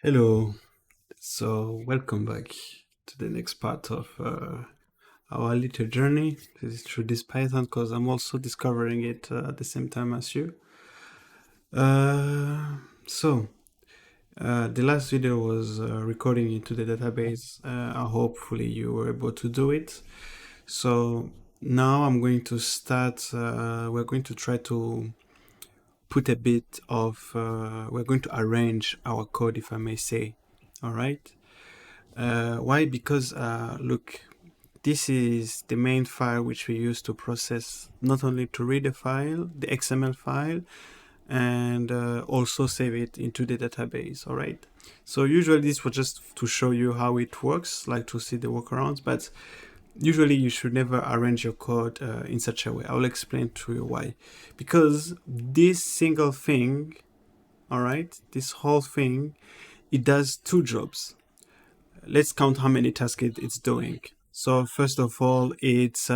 Hello, so welcome back to the next part of our little journey. This is through this Python because I'm also discovering it at the same time as you. Uh, so, the last video was recording into the database. Hopefully, you were able to do it. So, now I'm going to start, we're going to try to put a bit of, we're going to arrange our code, if I may say. All right. Why? Because look, this is the main file which we use to process, not only to read the file, the XML file, and also save it into the database. All right. So usually this was just to show you how it works, like to see the workarounds, but usually you should never arrange your code in such a way. I'll explain to you why. Because this single thing, all right, this whole thing, it does two jobs. Let's count how many tasks it's doing. So first of all, it's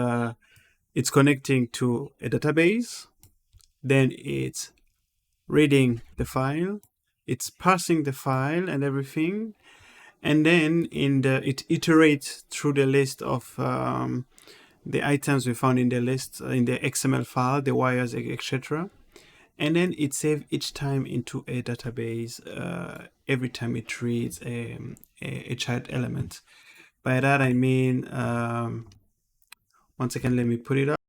connecting to a database, then it's reading the file, it's parsing the file and everything, and then it iterates through the list of the items we found in the list in the XML file, the wires, etc. And then it saves each time into a database every time it reads a child element. By that I mean, one second, let me put it up.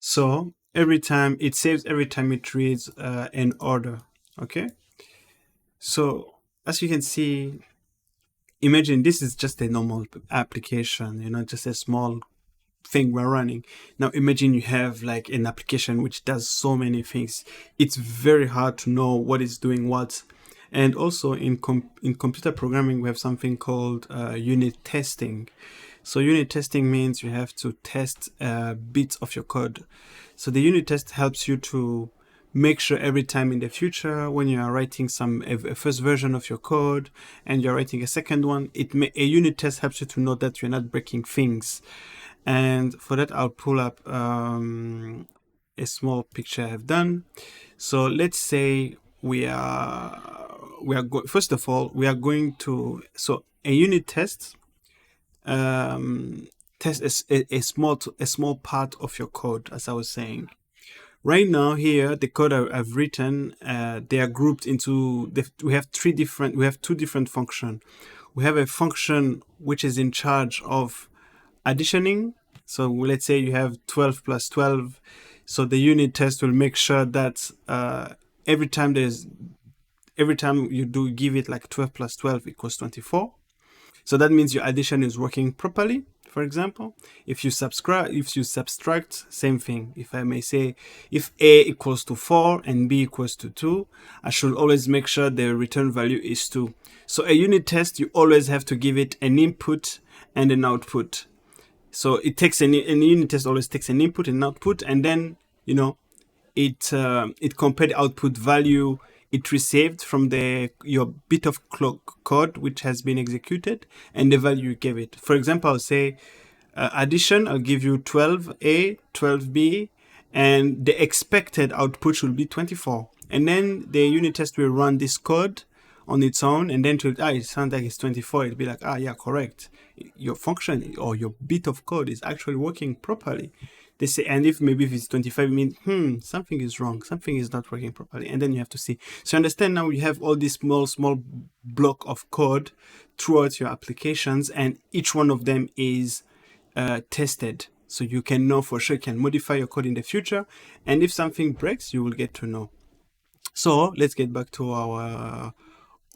So every time it saves, every time it reads an order. Okay. So as you can see, imagine this is just a normal application, just a small thing we're running. Now imagine you have like an application which does so many things. It's very hard to know what is doing what. And also in computer programming, we have something called unit testing. So unit testing means you have to test bits of your code. So the unit test helps you to make sure every time in the future when you are writing a first version of your code and you're writing a second one, a unit test helps you to know that you're not breaking things. And for that, I'll pull up a small picture I've done. So let's say first of all, we are going to, so a unit test test a small part of your code, as I was saying. Right now here, the code I've written, they are grouped into, we have two different functions. We have a function which is in charge of additioning. So let's say you have 12 plus 12. So the unit test will make sure that every time you do give it like 12 plus 12 equals 24. So that means your addition is working properly. For example, if you subtract, same thing. If I may say, if A equals to 4 and B equals to 2, I should always make sure the return value is 2. So a unit test, you always have to give it an input and an output. So it takes an unit test always takes an input and output, and then it compared the output value it received from your bit of code which has been executed and the value you gave it. For example, I'll say addition, I'll give you 12A, 12B, and the expected output should be 24. And then the unit test will run this code on its own, and then it sounds like it's 24. It'll be like, yeah, correct. Your function or your bit of code is actually working properly. They say, and if it's 25, it means something is wrong, something is not working properly, and then you have to see. So understand now you have all these small block of code throughout your applications, and each one of them is tested, so you can know for sure. You can modify your code in the future, and if something breaks, you will get to know. So let's get back to our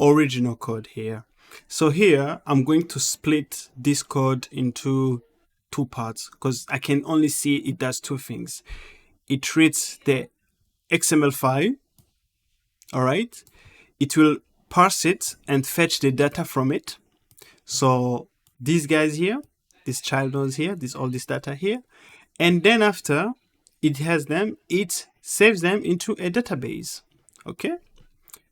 original code here. So here I'm going to split this code into two parts because I can only see it does two things. It reads the XML file, all right? It will parse it and fetch the data from it. So these guys here, this child nodes here, all this data here, and then after it has them, it saves them into a database. Okay,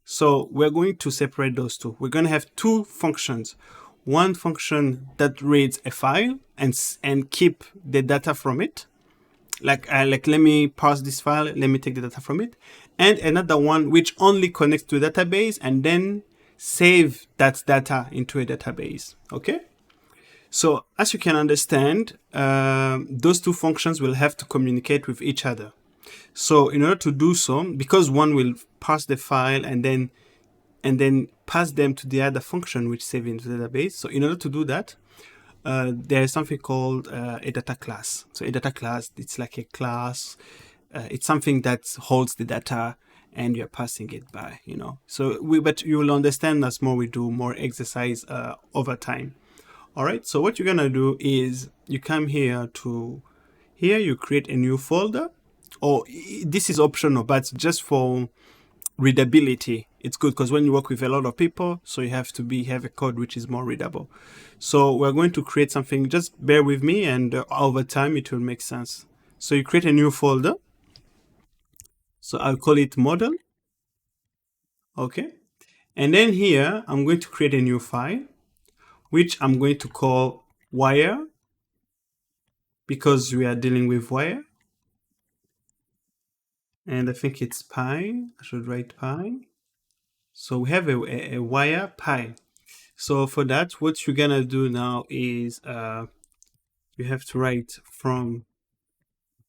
so we're going to separate those two. We're going to have two functions. One function that reads a file and keep the data from it. Like let me parse this file, let me take the data from it. And another one which only connects to the database and then save that data into a database. Okay. So as you can understand, those two functions will have to communicate with each other. So in order to do so, because one will pass the file and then pass them to the other function which save into the database. So in order to do that, there's something called a data class. So a data class, it's like a class. It's something that holds the data and you're passing it by, So but you will understand as more we do more exercise over time. All right. So what you're gonna do is you come here, you create a new folder, or this is optional, but just for readability, it's good because when you work with a lot of people, so you have a code which is more readable. So we're going to create something. Just bear with me, and over time it will make sense. So you create a new folder. So I'll call it model. Okay. And then here I'm going to create a new file, which I'm going to call wire, because we are dealing with wire. And I think it's pi. I should write pi. So we have a wire pi. So for that, what you're gonna do now is you have to write from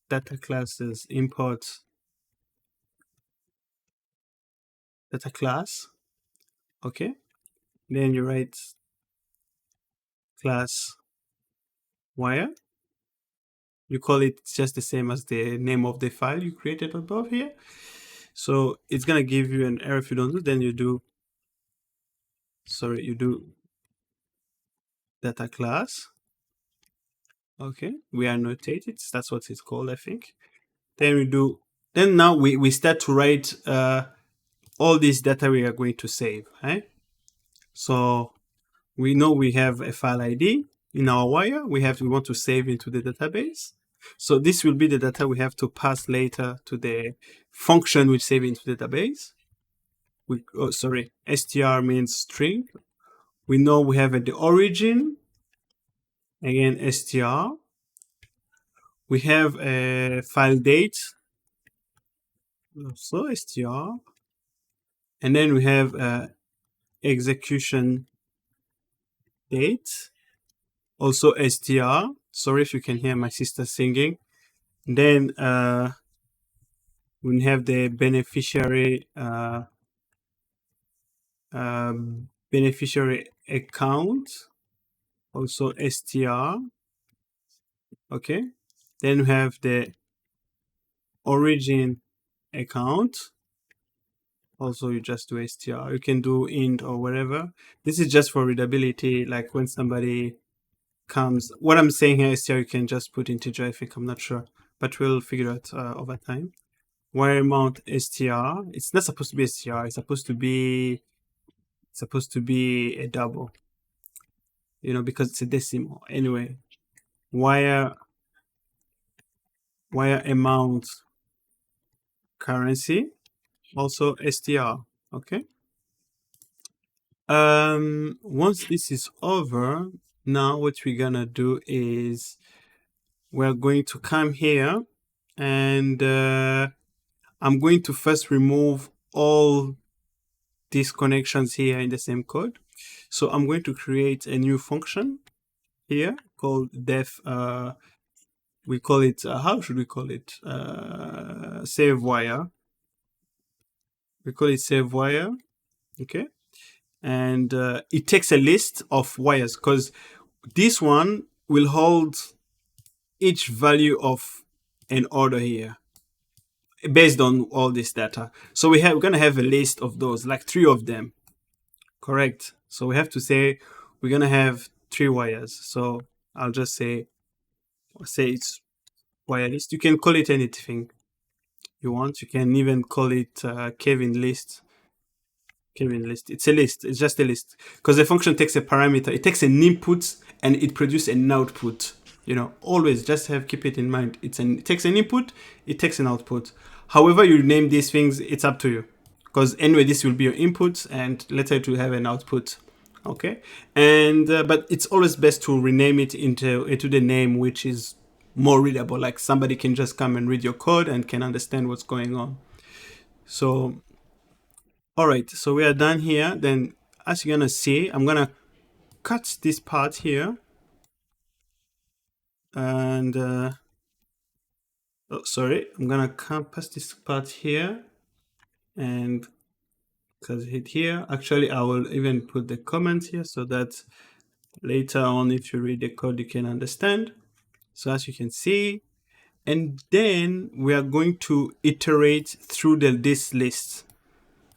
data classes import data class. Okay. Then you write class wire. You call it just the same as the name of the file you created above here. So it's gonna give you an error if you don't do. Then you do data class. Okay, we annotate it. That's what it's called, I think. Then now we start to write all this data we are going to save. Right? So we know we have a file ID in our wire. We want to save into the database. So this will be the data we have to pass later to the function which save into the database. str means string. We know we have the origin. Again, str. We have a file date. So str. And then we have execution date. Also str. Sorry if you can hear my sister singing. Then we have the beneficiary account. Also str. Okay. Then we have the origin account. Also, you just do str. You can do int or whatever. This is just for readability, like when somebody comes. What I'm saying here is str, you can just put integer, I think. I'm not sure, but we'll figure it out over time. Wire amount str. It's not supposed to be str. It's supposed to be a double, because it's a decimal. Anyway, wire amount currency, also str. Okay. Once this is over, now what we're gonna do is we're going to come here, and I'm going to first remove all these connections here in the same code. So I'm going to create a new function here called def. We call it, how should we call it? Save wire. We call it save wire. Okay. And it takes a list of wires, because this one will hold each value of an order here based on all this data. So we're going to have a list of those, like 3 of them. Correct. So we have to say we're going to have 3 wires. So I'll just say it's wire list. You can call it anything you want. You can even call it Kevin list. Kevin list. It's a list. It's just a list, because the function takes a parameter. It takes an input and it produces an output. Always just keep it in mind. It takes an input, it takes an output. However you name these things, it's up to you, because anyway this will be your input and later it will have an output. Okay. And but it's always best to rename it into the name which is more readable, like somebody can just come and read your code and can understand what's going on. So all right, so we are done here. Then as you're gonna see, I'm gonna cut this part here, and oh, sorry, I'm gonna compass this part here and cut it here. Actually, I will even put the comments here so that later on, if you read the code, you can understand. So as you can see, and then we are going to iterate through this list.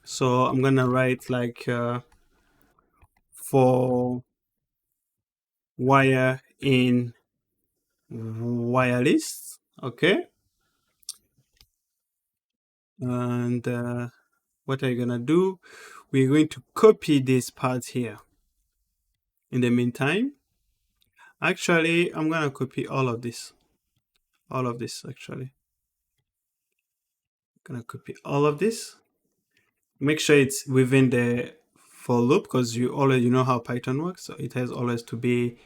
So I'm gonna write like for wire in wire list, okay? And what are you gonna do? We're going to copy this part here. In the meantime, actually, I'm gonna copy all of this. All of this, actually. I'm gonna copy all of this. Make sure it's within the for loop because you already know how Python works. So it has always to be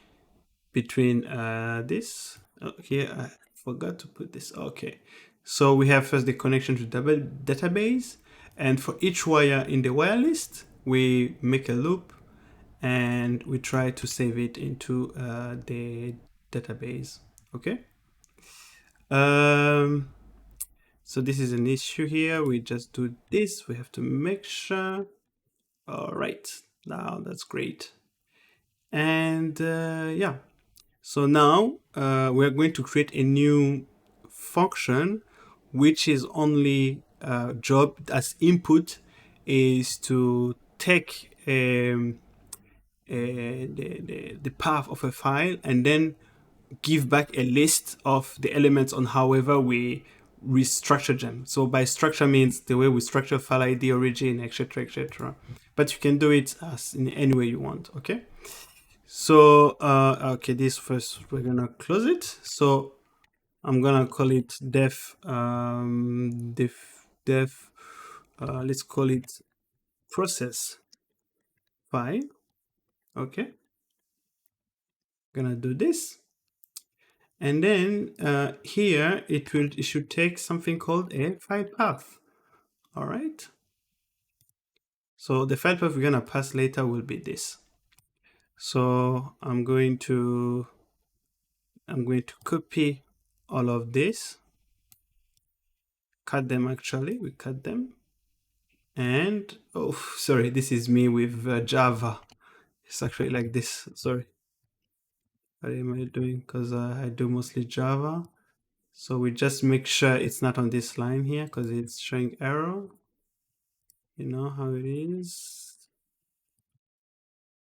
between this. Oh, here, I forgot to put this. Okay. So we have first the connection to double database. And for each wire in the wire list, we make a loop and we try to save it into the database. Okay. So this is an issue here. We just do this. We have to make sure. All right. Now that's great. And yeah. So now we're going to create a new function which is only job as input is to take the path of a file and then give back a list of the elements on however we restructure them. So by structure means the way we structure file ID, origin, etc., etc. But you can do it as in any way you want. Okay. So okay, this first we're gonna close it. So I'm gonna call it def let's call it process file. Okay, gonna do this, and then here it should take something called a file path. All right. So the file path we're gonna pass later will be this. So I'm going to copy all of this, cut them. Actually, we cut them. And oh, sorry, this is me with Java. It's actually like this. Sorry, what am I doing? Because I do mostly Java. So we just make sure it's not on this line here because it's showing error. You know how it is.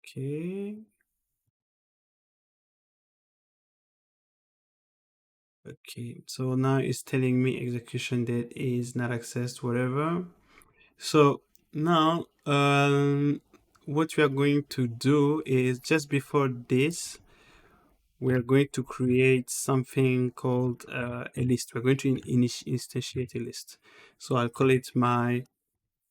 Okay. Okay, so now it's telling me execution date is not accessed, whatever. So now what we are going to do is just before this, we are going to create something called a list. We're going to instantiate a list. So I'll call it my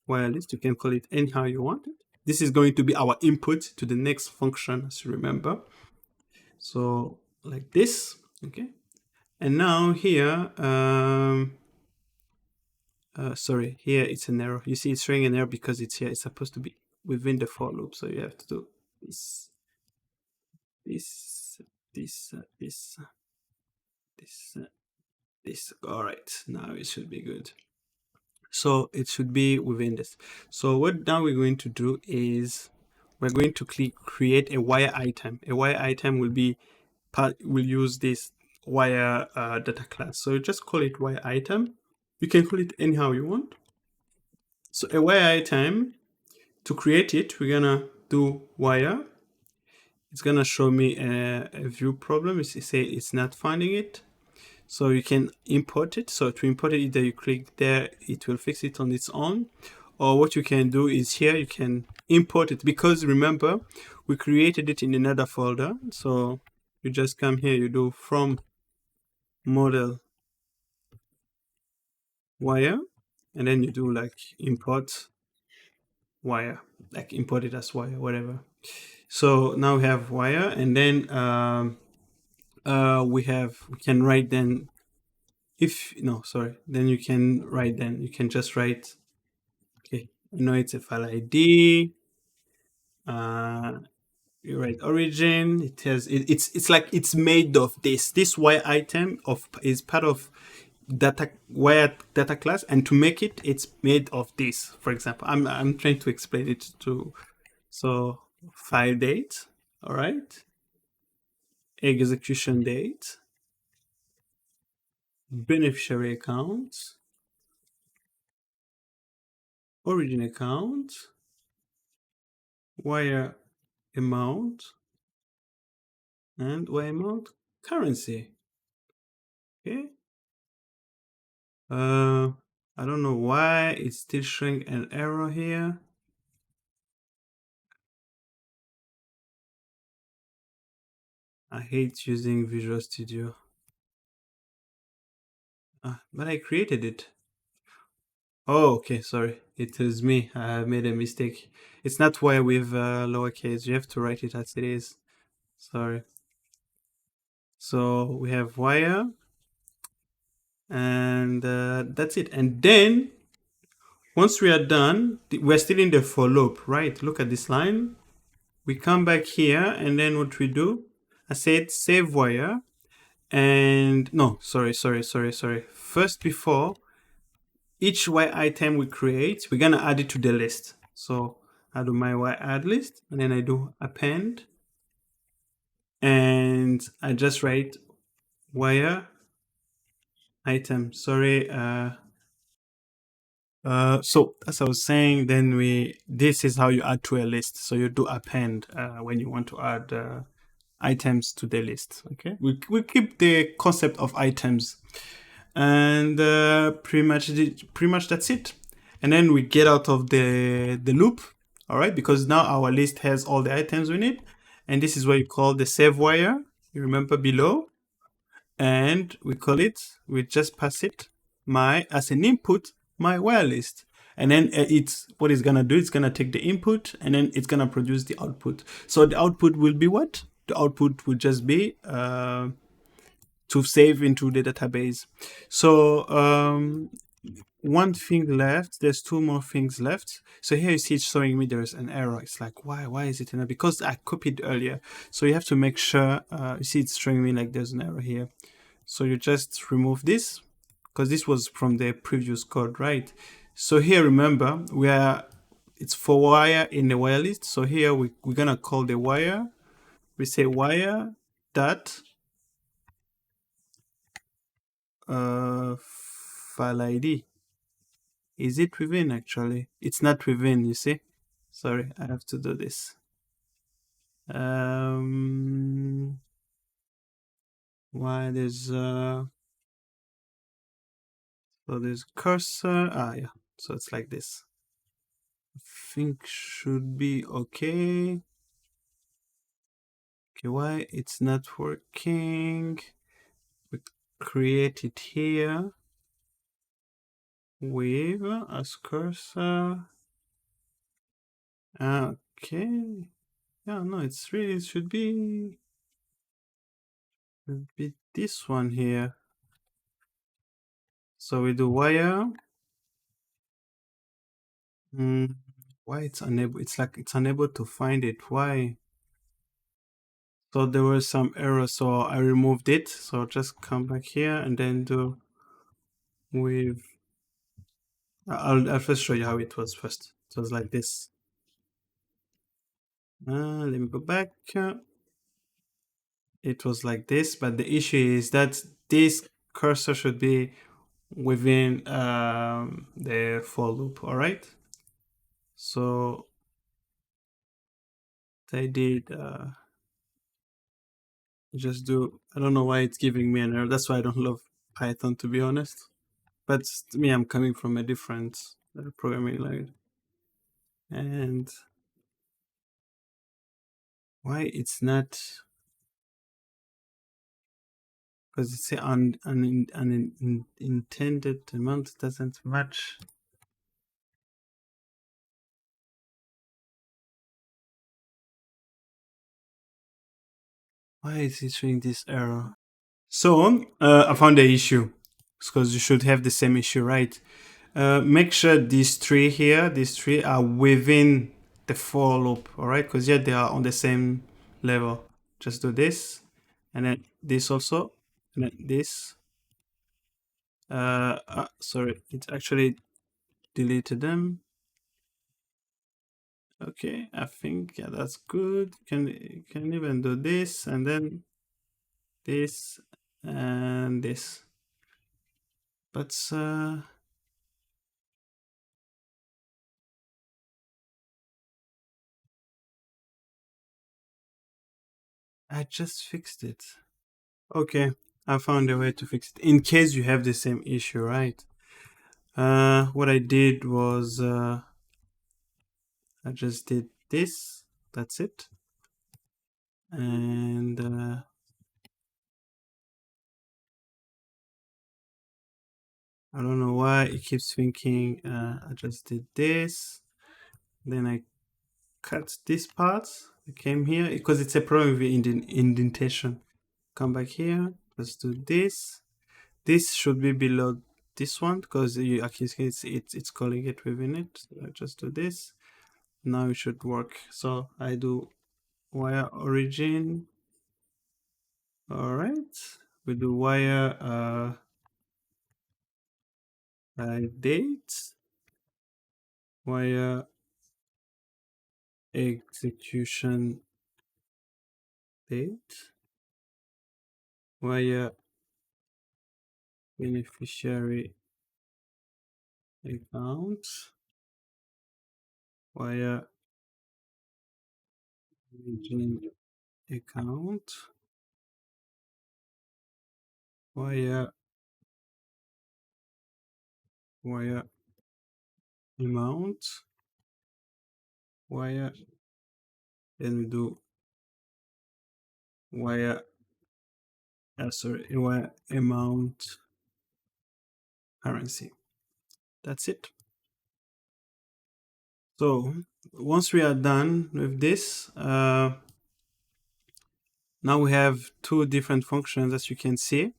wire list. You can call it anyhow you want it. This is going to be our input to the next function, as you remember. So like this, okay. And now here, sorry, here it's an error. You see it's showing an error because it's here. It's supposed to be within the for loop. So you have to do this, this, this, this, this, this. All right, now it should be good. So it should be within this. So what now we're going to do is we're going to create a wire item. A wire item will be will use this wire data class. So just call it wire item. You can call it anyhow you want. So a wire item, to create it, we're gonna do wire. It's gonna show me a view problem. It's say it's not finding it. So you can import it. So to import it, either you click there, it will fix it on its own. Or what you can do is here, you can import it because remember, we created it in another folder. So you just come here, you do from model wire, and then you do like import wire, like import it as wire, whatever. So now we have wire, and then we can write then if no sorry then you can just write okay, it's a file ID, Uh, you're right. Origin. It has. It's like it's made of this. This wire item of is part of data wire data class, and to make it, it's made of this. For example, I'm trying to explain it to. So file date. All right. Execution date. Beneficiary account. Origin account. Wire amount and wire amount currency. Okay. Uh, I don't know why it's still showing an error here. I hate using Visual Studio. But I created it. Oh, okay, sorry. It is me. I made a mistake. It's not wire with lowercase. You have to write it as it is. Sorry. So we have wire, and that's it. And then once we are done, we're still in the for loop, right? Look at this line. We come back here, and then what we do, I said save wire, and no, sorry. First, before each wire item we create, we're gonna add it to the list. So I do my wire add list, and then I do append, and I just write wire item. Sorry. So as I was saying, then this is how you add to a list. So you do append when you want to add items to the list. Okay, we keep the concept of items, and pretty much that's it. And then we get out of the loop. All right, because now our list has all the items we need, and this is what you call the save wire. You remember below, and we just pass it as an input my wire list, and then it's what it's gonna do, it's gonna take the input and then it's gonna produce the output. So the output will be what? The output will just be to save into the database. So one thing left, there's two more things left. So here you see it's showing me there's an error. It's like, why is it an error? Because I copied earlier. So you have to make sure, you see it's showing me like there's an error here. So you just remove this, because this was from the previous code, right? So here, remember, it's for wire in the wire list. So here we're gonna call the wire. We say wire dot file ID. Is it within? Actually, it's not within. You see? Sorry, I have to do this. Why there's so there's cursor. Yeah. So it's like this. I think should be okay. Okay, why it's not working? We create it here with as cursor. Okay. Yeah, no, it should be this one here. So we do wire. Why it's unable? It's like it's unable to find it. Why? So there was some error, so I removed it. So just come back here and then do with. I'll first show you how it was first. It was like this. Let me go back. It was like this, but the issue is that this cursor should be within the for loop. All right. So I did just do. I don't know why it's giving me an error. That's why I don't love Python, to be honest. But to me, I'm coming from a different programming language, and why it's not, because it's an intended amount doesn't match. Why is it showing this error? So I found the issue, because you should have the same issue, right? Make sure these three are within the for loop, all right? Because yet they are on the same level. Just do this, and then this also, and then this. Sorry, it actually deleted them. Okay, I think yeah, that's good. Can even do this, and then this, and this. But I just fixed it. Okay, I found a way to fix it. In case you have the same issue, right? What I did was I just did this. That's it. And I don't know why it keeps thinking I just did this. Then I cut this part. I came here because it's a problem with the indentation. Come back here. Let's do this. This should be below this one because you actually see it's calling it within it. So I just do this. Now it should work. So I do wire origin. All right. We do wire date, wire execution date, wire beneficiary account, wire origin account, wire amount, wire, then we do wire wire amount currency. That's it. So once we are done with this, now we have two different functions, as you can see.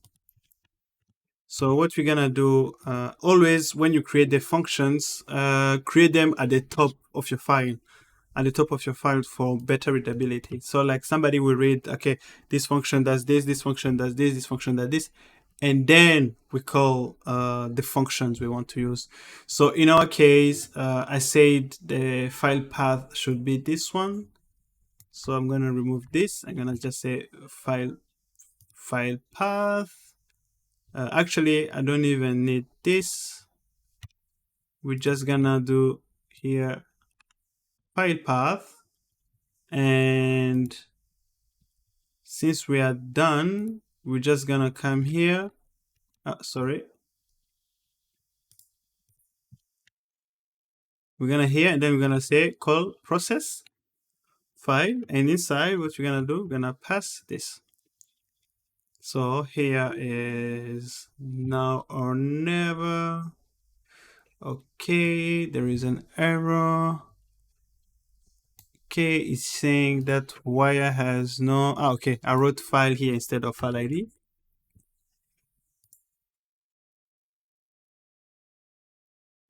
So what we're gonna do, always when you create the functions, create them at the top of your file, for better readability. So like somebody will read, okay, this function does this function does this function does this, and then we call the functions we want to use. So in our case, I said the file path should be this one. So I'm gonna remove this. I'm gonna just say file path. Actually, I don't even need this. We're just gonna do here file path, and since we are done, we're just gonna come here. Sorry. We're gonna here, and then we're gonna say call process file, and inside what we're gonna do, we're gonna pass this. So here is now or never. Okay, there is an error. Okay, it's saying that wire has no. Okay, I wrote file here instead of file ID.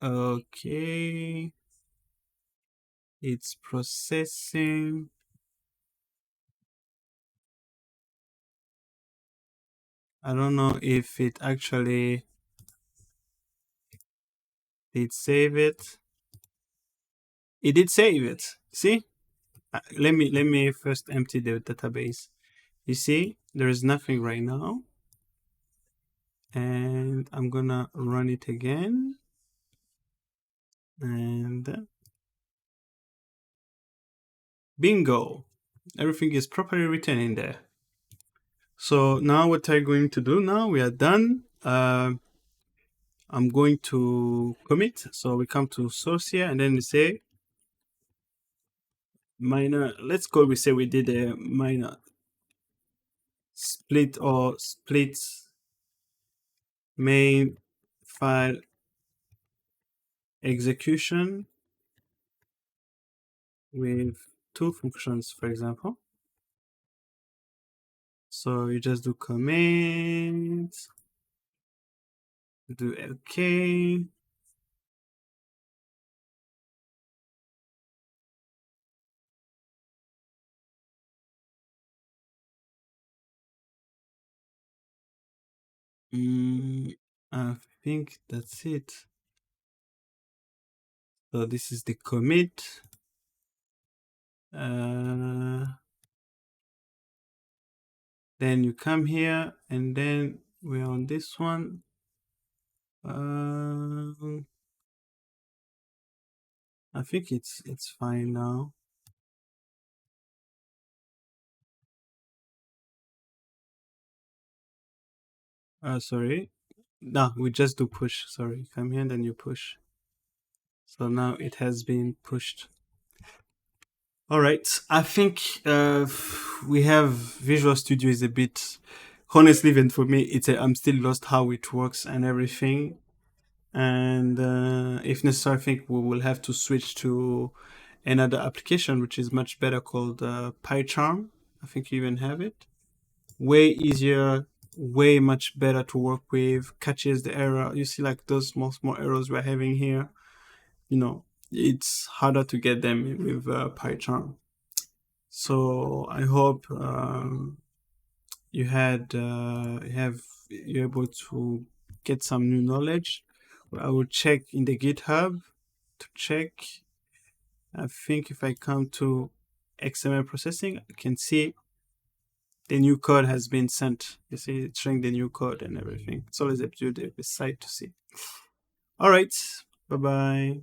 Okay, it's processing. I don't know if it actually did save it. It did save it. See? Let me first empty the database. You see, there is nothing right now. And I'm gonna run it again. And bingo! Everything is properly written in there. So now what I'm going to do now, we are done. I'm going to commit. So we come to source here, and then we say minor. Let's go. We say we did a minor split main file execution with two functions, for example. So you just do command, do OK. Mm, I think that's it. So this is the commit. Then you come here and then we're on this one. I think it's fine now. Sorry. No, we just do push. Sorry, come here, then you push. So now it has been pushed. All right. I think we have Visual Studio is a bit, honestly, even for me, I'm still lost how it works and everything. And if necessary, I think we will have to switch to another application which is much better called PyCharm. I think you even have it. Way easier, way much better to work with. Catches the error. You see, like those small errors we're having here. You know, it's harder to get them with PyCharm. So I hope you're able to get some new knowledge. I will check in the GitHub to check. I think if I come to XML processing, I can see the new code has been sent. You see, it's showing the new code and everything. It's always up to the site to see. All right. Bye bye.